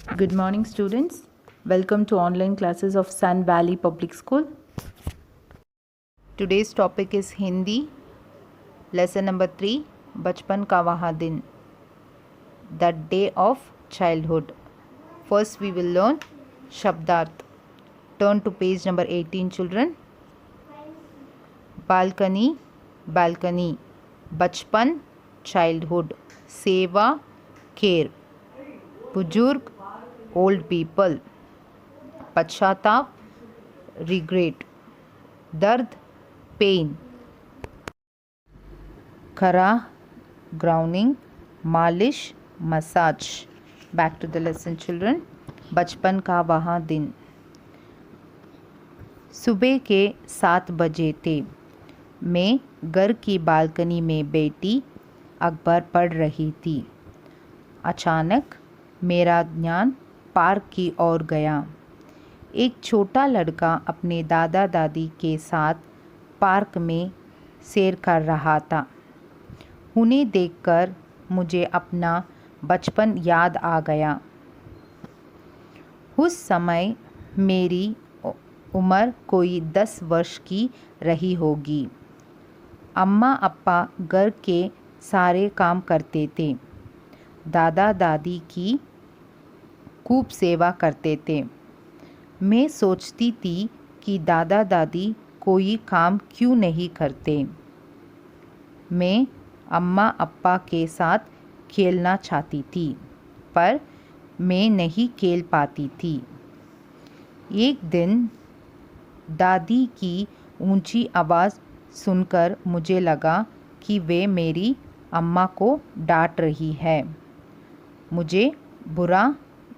Good morning, students. Welcome to online classes of Sun Valley Public School. Today's topic is Hindi. Lesson number 3, Bachpan Ka Waha Din, the day of childhood. First, we will learn Shabdarth. Turn to page number 18, children. Balcony, balcony. Bachpan, childhood. Seva, care. Bujurg, old people. Pachataap, regret. Dard, pain. Khara, grounding. Malish, massage. Back to the lesson, children. बचपन का वहाँ दिन. सुबह के 7 बजे थे. मैं घर की बालकनी में बैठी अखबार पढ़ रही थी. अचानक मेरा ध्यान पार्क की ओर गया. एक छोटा लड़का अपने दादा दादी के साथ पार्क में सैर कर रहा था. उन्हें देखकर मुझे अपना बचपन याद आ गया. उस समय मेरी उम्र कोई 10 वर्ष की रही होगी. अम्मा अप्पा घर के सारे काम करते थे. दादा दादी की खूब सेवा करते थे. मैं सोचती थी कि दादा दादी कोई काम क्यों नहीं करते. मैं अम्मा अप्पा के साथ खेलना चाहती थी, पर मैं नहीं खेल पाती थी. एक दिन दादी की ऊंची आवाज़ सुनकर मुझे लगा कि वे मेरी अम्मा को डांट रही है.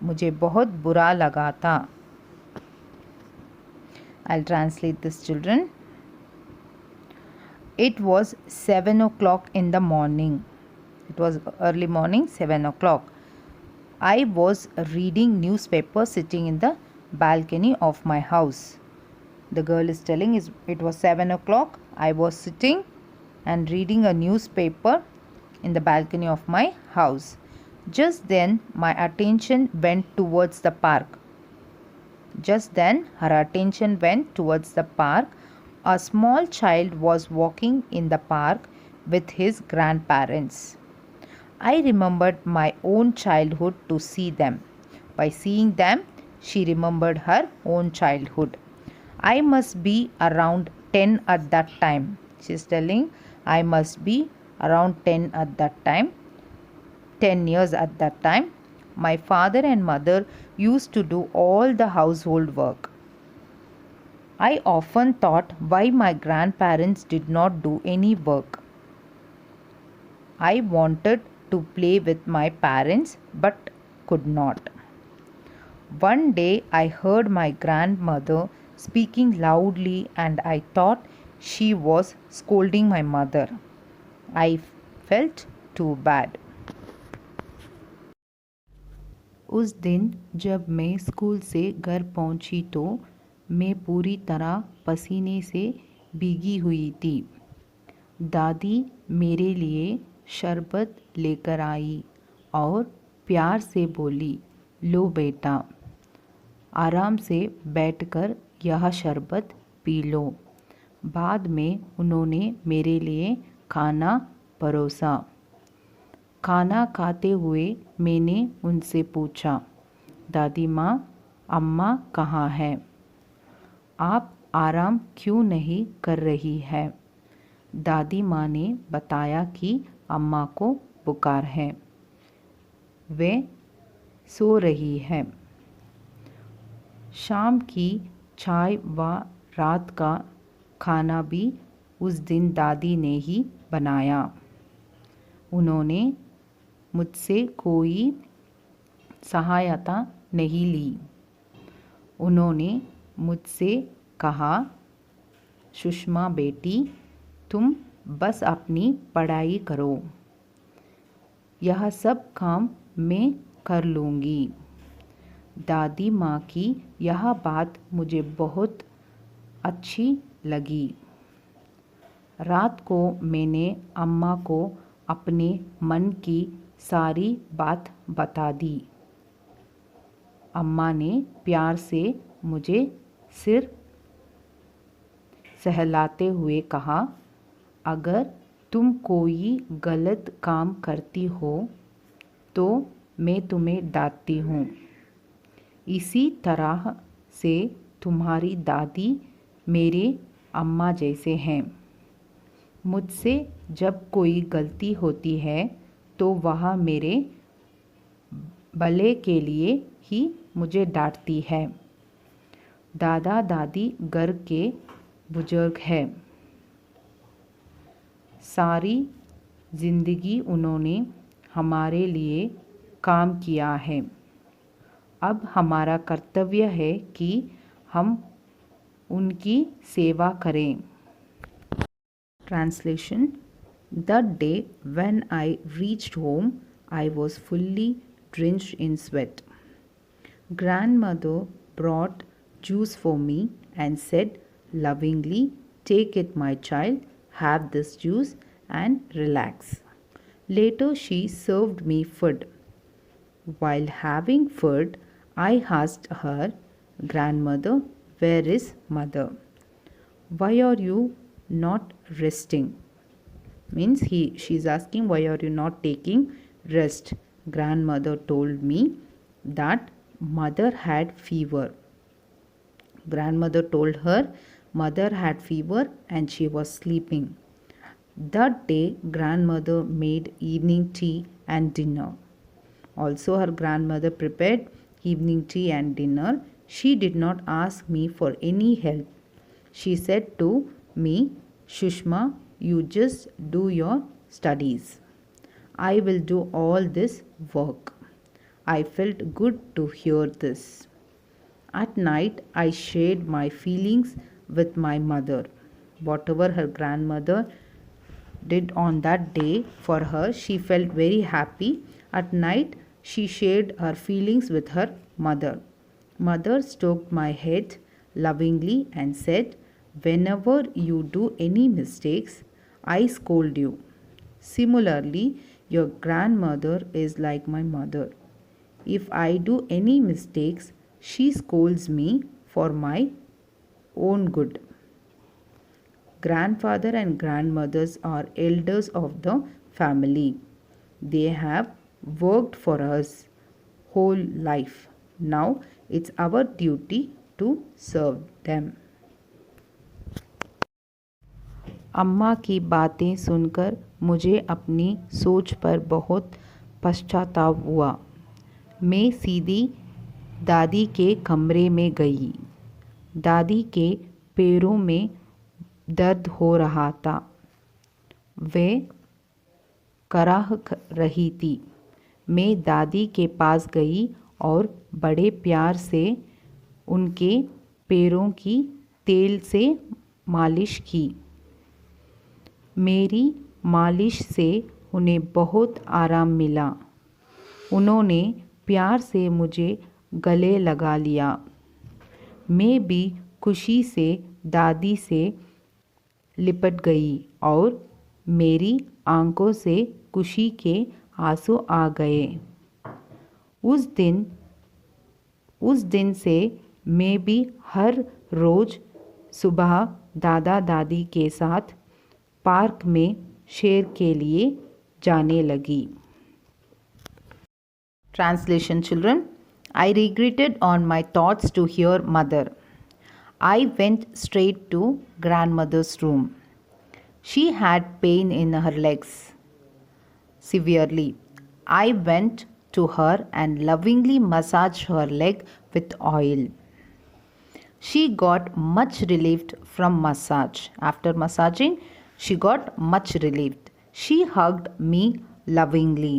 मुझे बहुत बुरा लगा था. I'll translate this, children. It was 7 o'clock in the morning. It was early morning, 7 o'clock. I was reading newspaper sitting in the balcony of my house. The girl is telling it was 7 o'clock. I was sitting and reading a newspaper in the balcony of my house. Just then my attention went towards the park. Just then her attention went towards the park. A small child was walking in the park with his grandparents. I remembered my own childhood to see them. By seeing them, she remembered her own childhood. I must be around 10 at that time. She is telling I must be around 10 at that time. 10 years at that time. My father and mother used to do all the household work. I often thought why my grandparents did not do any work. I wanted to play with my parents but could not. One day I heard my grandmother speaking loudly and I thought she was scolding my mother. I felt too bad. उस दिन जब मैं school से घर पहुंची तो मैं पूरी तरह पसीने से भीगी हुई थी. दादी मेरे लिए शरबत लेकर आई और प्यार से बोली, लो बेटा, आराम से बैठकर यह शरबत पी लो. बाद में उन्होंने मेरे लिए खाना परोसा. खाना खाते हुए मैंने उनसे पूछा, दादी माँ, अम्मा कहाँ है? आप आराम क्यों नहीं कर रही है? दादी माँ ने बताया कि अम्मा को बुखार है, वे सो रही है. शाम की चाय व रात का खाना भी उस दिन दादी ने ही बनाया. उन्होंने मुझसे कोई सहायता नहीं ली. उन्होंने मुझसे कहा, सुषमा बेटी, तुम बस अपनी पढ़ाई करो, यह सब काम मैं कर लूँगी. दादी माँ की यह बात मुझे बहुत अच्छी लगी. रात को मैंने अम्मा को अपने मन की सारी बात बता दी. अम्मा ने प्यार से मुझे सिर सहलाते हुए कहा, अगर तुम कोई गलत काम करती हो तो मैं तुम्हें डांटती हूँ। इसी तरह से तुम्हारी दादी मेरे अम्मा जैसे हैं। मुझसे जब कोई गलती होती है तो वह मेरे भले के लिए ही मुझे डांटती है। दादा दादी घर के बुजुर्ग हैं। सारी ज़िंदगी उन्होंने हमारे लिए काम किया है। अब हमारा कर्तव्य है कि हम उनकी सेवा करें। Translation: That day when I reached home, I was fully drenched in sweat. Grandmother brought juice for me and said lovingly, "Take it, my child, have this juice and relax." Later, she served me food. While having food, I asked her, "Grandmother, where is mother? Why are you not resting?" Means she's asking, why are you not taking rest? Grandmother told me that mother had fever. Grandmother told her mother had fever and she was sleeping. That day grandmother made evening tea and dinner. Also her grandmother prepared evening tea and dinner. She did not ask me for any help. She said to me, "Shushma, you just do your studies. I will do all this work." I felt good to hear this. At night, I shared my feelings with my mother. Whatever her grandmother did on that day for her, she felt very happy. At night, she shared her feelings with her mother. Mother stroked my head lovingly and said, "Whenever you do any mistakes, I scold you. Similarly, your grandmother is like my mother. If I do any mistakes, she scolds me for my own good." Grandfather and grandmothers are elders of the family. They have worked for us whole life. Now it's our duty to serve them. अम्मा की बातें सुनकर मुझे अपनी सोच पर बहुत पश्चाताप हुआ। मैं सीधी दादी के कमरे में गई। दादी के पैरों में दर्द हो रहा था। वे कराह रही थी। मैं दादी के पास गई और बड़े प्यार से उनके पैरों की तेल से मालिश की। मेरी मालिश से उन्हें बहुत आराम मिला। उन्होंने प्यार से मुझे गले लगा लिया। मैं भी खुशी से दादी से लिपट गई और मेरी आंखों से खुशी के आंसू आ गए। उस दिन से मैं भी हर रोज़ सुबह दादा दादी के साथ पार्क में सैर के लिए जाने लगी। Translation: Children, I regretted on my thoughts to hear mother. I went straight to grandmother's room. She had pain in her legs severely. I went to her and lovingly massaged her leg with oil. She got much relieved from massage. After massaging, she got much relieved. She hugged me lovingly.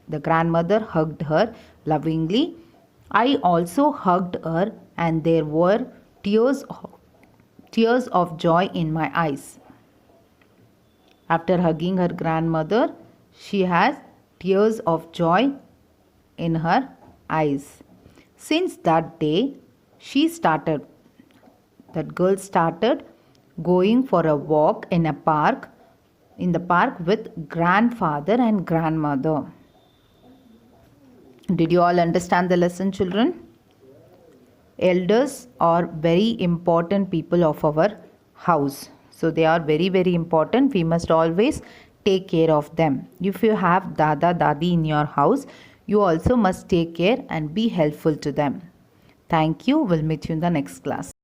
The grandmother hugged her lovingly. I also hugged her, and there were tears of joy in my eyes. After hugging her grandmother, she has tears of joy in her eyes. Since that day, that girl started going for a walk in the park with grandfather and grandmother. Did you all understand the lesson, children? Elders are very important people of our house. So they are very, very important. We must always take care of them. If you have Dada, Dadi in your house, you also must take care and be helpful to them. Thank you. We'll meet you in the next class.